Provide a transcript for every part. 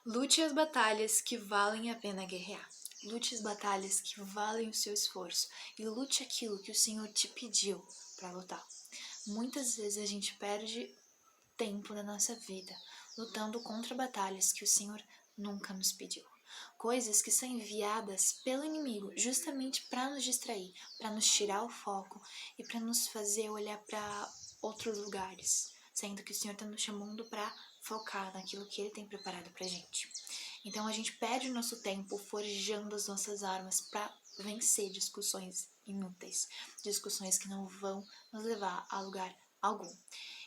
Lute as batalhas que valem a pena guerrear. Lute as batalhas que valem o seu esforço. E lute aquilo que o Senhor te pediu para lutar. Muitas vezes a gente perde tempo da nossa vida lutando contra batalhas que o Senhor nunca nos pediu. Coisas que são enviadas pelo inimigo justamente para nos distrair, para nos tirar o foco e para nos fazer olhar para outros lugares, sendo que o Senhor está nos chamando para focar naquilo que Ele tem preparado para a gente. Então a gente perde o nosso tempo forjando as nossas armas para vencer discussões inúteis, discussões que não vão nos levar a lugar algum.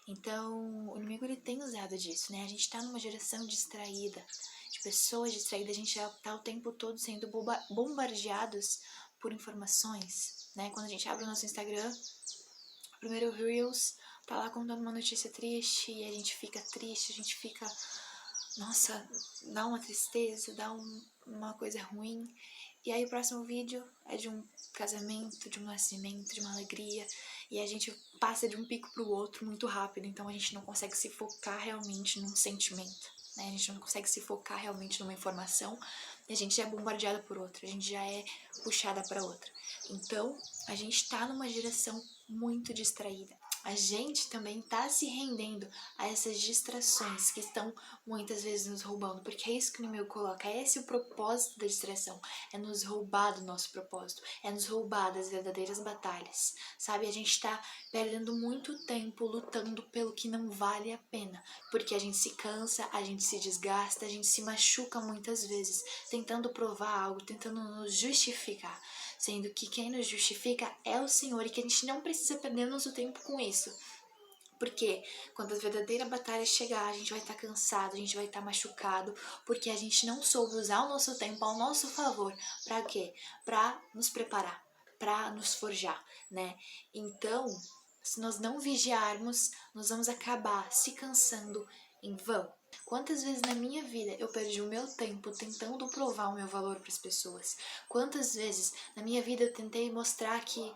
Então, o inimigo ele tem usado disso, né? A gente tá numa geração distraída, de pessoas distraídas, a gente já tá o tempo todo sendo bombardeados por informações, né? Quando a gente abre o nosso Instagram, o primeiro Reels tá lá contando uma notícia triste e a gente fica triste, a gente fica... Nossa, dá uma tristeza, dá uma coisa ruim. E aí o próximo vídeo é de um casamento, de um nascimento, de uma alegria. E a gente passa de um pico pro outro muito rápido, então a gente não consegue se focar realmente num sentimento, né? A gente não consegue se focar realmente numa informação e a gente já é bombardeada por outra, a gente já é puxada para outra. Então, a gente tá numa geração muito distraída. A gente também tá se rendendo a essas distrações que estão muitas vezes nos roubando, porque é isso que o inimigo coloca, é esse o propósito da distração, é nos roubar do nosso propósito, é nos roubar das verdadeiras batalhas, sabe? A gente tá perdendo muito tempo lutando pelo que não vale a pena, porque a gente se cansa, a gente se desgasta, a gente se machuca muitas vezes, tentando provar algo, tentando nos justificar, sendo que quem nos justifica é o Senhor e que a gente não precisa perder nosso tempo com isso. Porque quando a verdadeira batalha chegar, a gente vai estar cansado, a gente vai estar machucado, porque a gente não soube usar o nosso tempo ao nosso favor. Para quê? Para nos preparar, para nos forjar, né? Então, se nós não vigiarmos, nós vamos acabar se cansando em vão. Quantas vezes na minha vida eu perdi o meu tempo tentando provar o meu valor para as pessoas? Quantas vezes na minha vida eu tentei mostrar que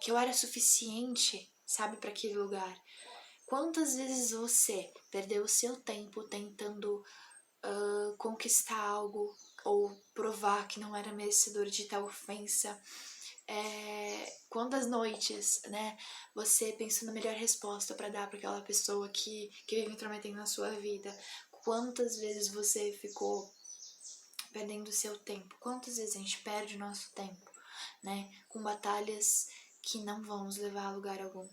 eu era suficiente, sabe, para aquele lugar? Quantas vezes você perdeu o seu tempo tentando conquistar algo ou provar que não era merecedor de tal ofensa? Quantas noites, né, você pensou na melhor resposta para dar para aquela pessoa que vive intrometendo na sua vida? Quantas vezes você ficou perdendo o seu tempo? Quantas vezes a gente perde o nosso tempo, né, com batalhas que não vão nos levar a lugar algum?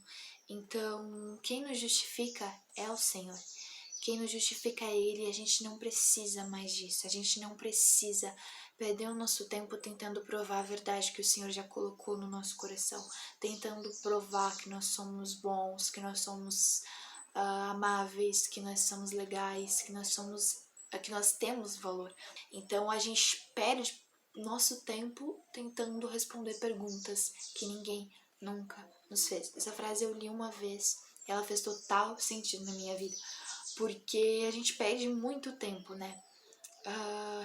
Então, quem nos justifica é o Senhor. Quem nos justifica é Ele, e a gente não precisa mais disso. A gente não precisa perder o nosso tempo tentando provar a verdade que o Senhor já colocou no nosso coração, tentando provar que nós somos bons, que nós somos amáveis, que nós somos legais, que nós temos valor. Então a gente perde nosso tempo tentando responder perguntas que ninguém nunca nos fez. Essa frase eu li uma vez e ela fez total sentido na minha vida, porque a gente perde muito tempo, né,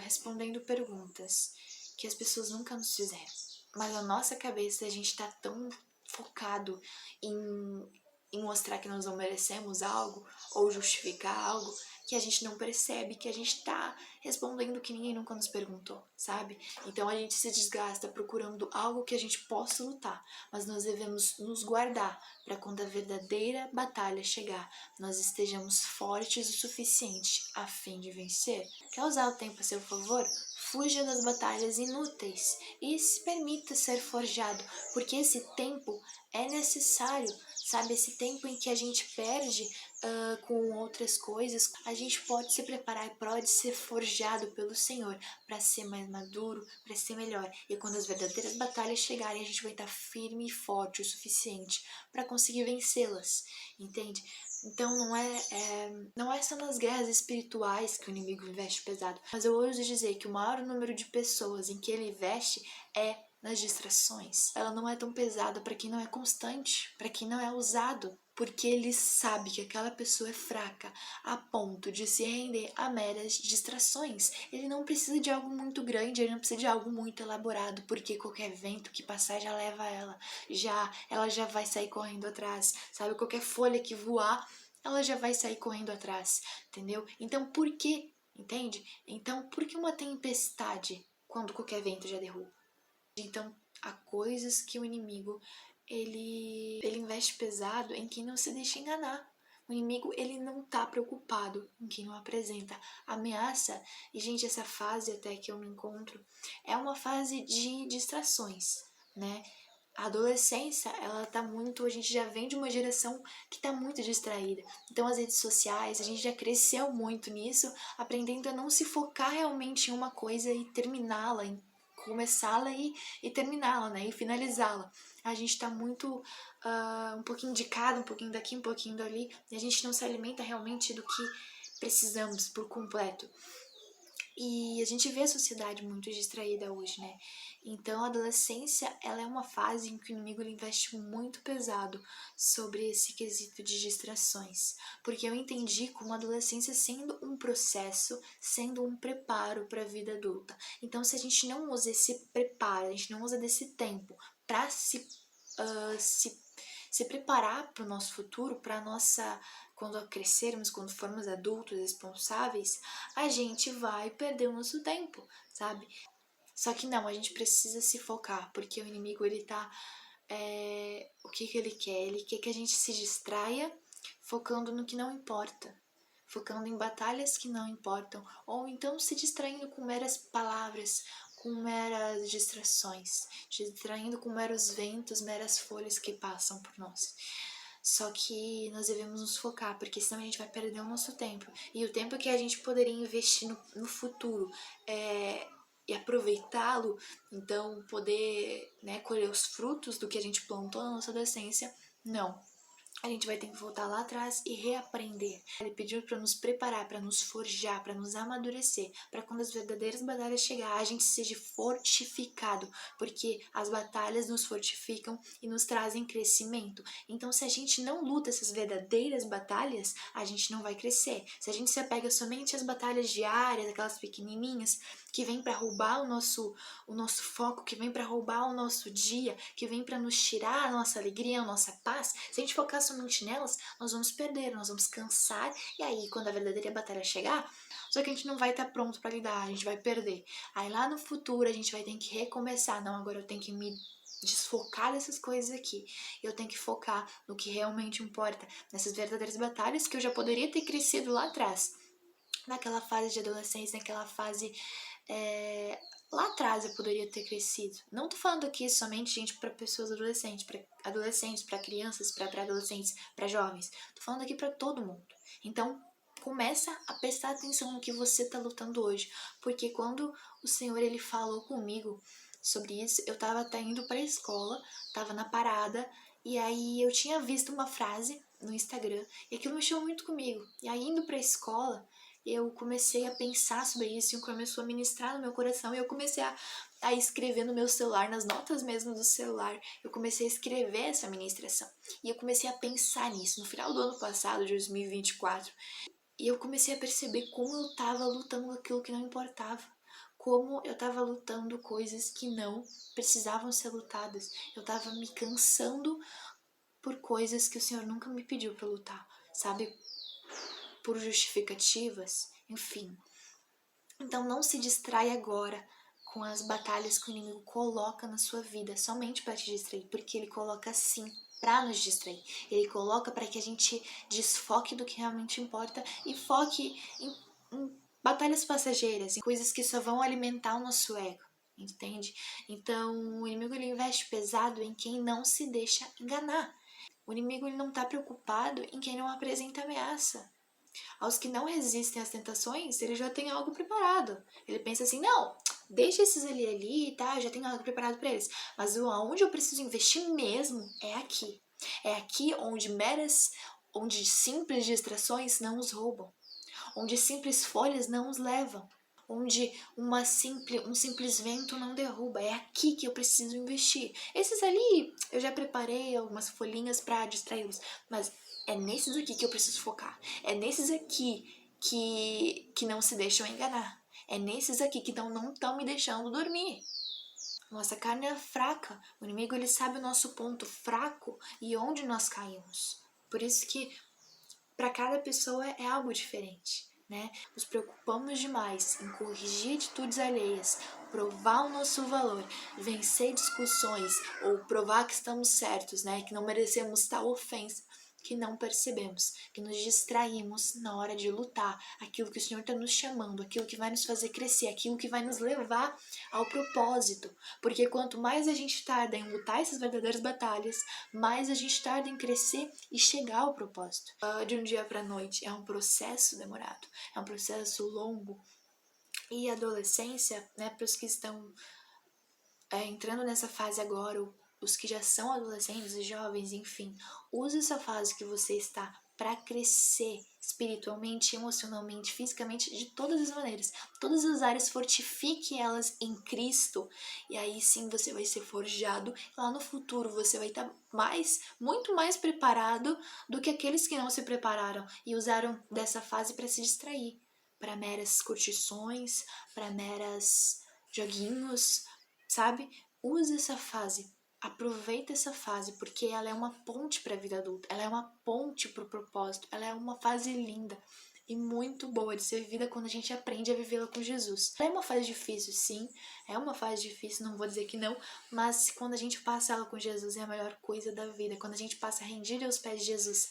respondendo perguntas que as pessoas nunca nos fizeram. Mas a nossa cabeça, a gente tá tão focado em mostrar que nós não merecemos algo ou justificar algo, que a gente não percebe que a gente tá respondendo o que ninguém nunca nos perguntou, sabe? Então a gente se desgasta procurando algo que a gente possa lutar, mas nós devemos nos guardar para quando a verdadeira batalha chegar, nós estejamos fortes o suficiente a fim de vencer. Quer usar o tempo a seu favor? Fuja das batalhas inúteis e se permita ser forjado, porque esse tempo é necessário, sabe? Esse tempo em que a gente perde com outras coisas, a gente pode se preparar e pode ser forjado pelo Senhor para ser mais maduro, para ser melhor. E quando as verdadeiras batalhas chegarem, a gente vai estar firme e forte o suficiente para conseguir vencê-las, entende? Então não é só nas guerras espirituais que o inimigo investe pesado, mas eu ouso dizer que o maior número de pessoas em que ele investe é nas distrações. Ela não é tão pesada para quem não é constante, para quem não é ousado, porque ele sabe que aquela pessoa é fraca a ponto de se render a meras distrações. Ele não precisa de algo muito grande, ele não precisa de algo muito elaborado, porque qualquer vento que passar já leva ela já vai sair correndo atrás, sabe? Qualquer folha que voar, ela já vai sair correndo atrás, entendeu? Então, por que entende? Então, por que uma tempestade quando qualquer vento já derruba? Então, há coisas que o inimigo, ele investe pesado em quem não se deixa enganar. O inimigo, ele não tá preocupado em quem não apresenta ameaça. E, gente, essa fase até que eu me encontro é uma fase de distrações, né? A adolescência, ela tá muito, a gente já vem de uma geração que tá muito distraída. Então as redes sociais, a gente já cresceu muito nisso, aprendendo a não se focar realmente em uma coisa e terminá-la, em começá-la e terminá-la, né? E finalizá-la. A gente tá muito um pouquinho de cada, um pouquinho daqui, um pouquinho dali, e a gente não se alimenta realmente do que precisamos por completo. E a gente vê a sociedade muito distraída hoje, né? Então a adolescência, ela é uma fase em que o inimigo ele investe muito pesado sobre esse quesito de distrações. Porque eu entendi como a adolescência sendo um processo, sendo um preparo para a vida adulta. Então se a gente não usa esse preparo, a gente não usa desse tempo para se preparar para o nosso futuro, para nossa, quando crescermos, quando formos adultos responsáveis, a gente vai perder o nosso tempo, sabe? Só que não, a gente precisa se focar, porque o inimigo, ele tá, o que ele quer? Ele quer que a gente se distraia focando no que não importa, focando em batalhas que não importam, ou então se distraindo com meras palavras, com meras distrações, distraindo com meros ventos, meras folhas que passam por nós. Só que nós devemos nos focar, porque senão a gente vai perder o nosso tempo. E o tempo que a gente poderia investir no futuro e aproveitá-lo, então poder, né, colher os frutos do que a gente plantou na nossa adolescência, não. A gente vai ter que voltar lá atrás e reaprender. Ele pediu para nos preparar, para nos forjar, para nos amadurecer, para quando as verdadeiras batalhas chegar, a gente seja fortificado, porque as batalhas nos fortificam e nos trazem crescimento. Então, se a gente não luta essas verdadeiras batalhas, a gente não vai crescer. Se a gente se apega somente às batalhas diárias, aquelas pequenininhas, que vêm para roubar o nosso foco, que vêm para roubar o nosso dia, que vêm para nos tirar a nossa alegria, a nossa paz, se a gente focar somente nelas, nós vamos perder, nós vamos cansar, e aí quando a verdadeira batalha chegar, só que a gente não vai estar pronto para lidar, a gente vai perder. Aí lá no futuro a gente vai ter que recomeçar, não, agora eu tenho que me desfocar dessas coisas aqui. Eu tenho que focar no que realmente importa, nessas verdadeiras batalhas que eu já poderia ter crescido lá atrás. Naquela fase de adolescência, naquela fase lá atrás eu poderia ter crescido. Não tô falando aqui somente, gente, para pessoas adolescentes, para crianças, para pré-adolescentes, para jovens. Tô falando aqui para todo mundo. Então, começa a prestar atenção no que você tá lutando hoje, porque quando o Senhor ele falou comigo sobre isso, eu tava até indo para a escola, tava na parada, e aí eu tinha visto uma frase no Instagram, e aquilo mexeu muito comigo. E aí indo para a escola, eu comecei a pensar sobre isso e começou a ministrar no meu coração e eu comecei a escrever no meu celular, nas notas mesmo do celular, eu comecei a escrever essa ministração e eu comecei a pensar nisso no final do ano passado, de 2024, e eu comecei a perceber como eu estava lutando aquilo que não importava, como eu estava lutando coisas que não precisavam ser lutadas, eu estava me cansando por coisas que o Senhor nunca me pediu para lutar, sabe? Por justificativas, enfim. Então não se distrai agora com as batalhas que o inimigo coloca na sua vida somente para te distrair, porque ele coloca assim para nos distrair. Ele coloca para que a gente desfoque do que realmente importa e foque em batalhas passageiras, em coisas que só vão alimentar o nosso ego, entende? Então o inimigo ele investe pesado em quem não se deixa enganar. O inimigo ele não está preocupado em quem não apresenta ameaça. Aos que não resistem às tentações, ele já tem algo preparado. Ele pensa assim, não, deixa esses ali, tá? Eu já tenho algo preparado para eles. Mas onde eu preciso investir mesmo é aqui. É aqui onde simples distrações não os roubam. Onde simples folhas não os levam. Onde um simples vento não derruba. É aqui que eu preciso investir. Esses ali, eu já preparei algumas folhinhas para distraí-los. Mas é nesses aqui que eu preciso focar. É nesses aqui que não se deixam enganar. É nesses aqui que não estão me deixando dormir. Nossa carne é fraca. O inimigo ele sabe o nosso ponto fraco e onde nós caímos. Por isso que para cada pessoa é algo diferente. né? Nos preocupamos demais em corrigir atitudes alheias, provar o nosso valor, vencer discussões ou provar que estamos certos, né? Que não merecemos tal ofensa, que não percebemos, que nos distraímos na hora de lutar, aquilo que o Senhor está nos chamando, aquilo que vai nos fazer crescer, aquilo que vai nos levar ao propósito. Porque quanto mais a gente tarda em lutar essas verdadeiras batalhas, mais a gente tarda em crescer e chegar ao propósito. De um dia para a noite é um processo demorado, é um processo longo. E a adolescência, né, para os que estão entrando nessa fase agora, os que já são adolescentes e jovens, enfim, use essa fase que você está para crescer espiritualmente, emocionalmente, fisicamente, de todas as maneiras. Todas as áreas, fortifique elas em Cristo, e aí sim você vai ser forjado. Lá no futuro você vai estar muito mais preparado do que aqueles que não se prepararam e usaram dessa fase para se distrair, para meras curtições, para meras joguinhos, sabe? Use essa fase, aproveita essa fase, porque ela é uma ponte para a vida adulta, ela é uma ponte para o propósito, ela é uma fase linda e muito boa de ser vivida quando a gente aprende a vivê-la com Jesus. É uma fase difícil, sim, é uma fase difícil, não vou dizer que não, mas quando a gente passa ela com Jesus é a melhor coisa da vida, quando a gente passa rendido aos pés de Jesus,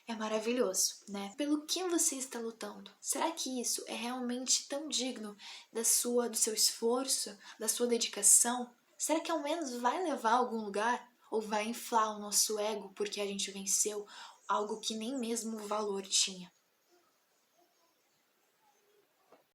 é maravilhoso, né? Pelo que você está lutando? Será que isso é realmente tão digno do seu esforço, da sua dedicação? Será que ao menos vai levar a algum lugar? Ou vai inflar o nosso ego porque a gente venceu algo que nem mesmo valor tinha?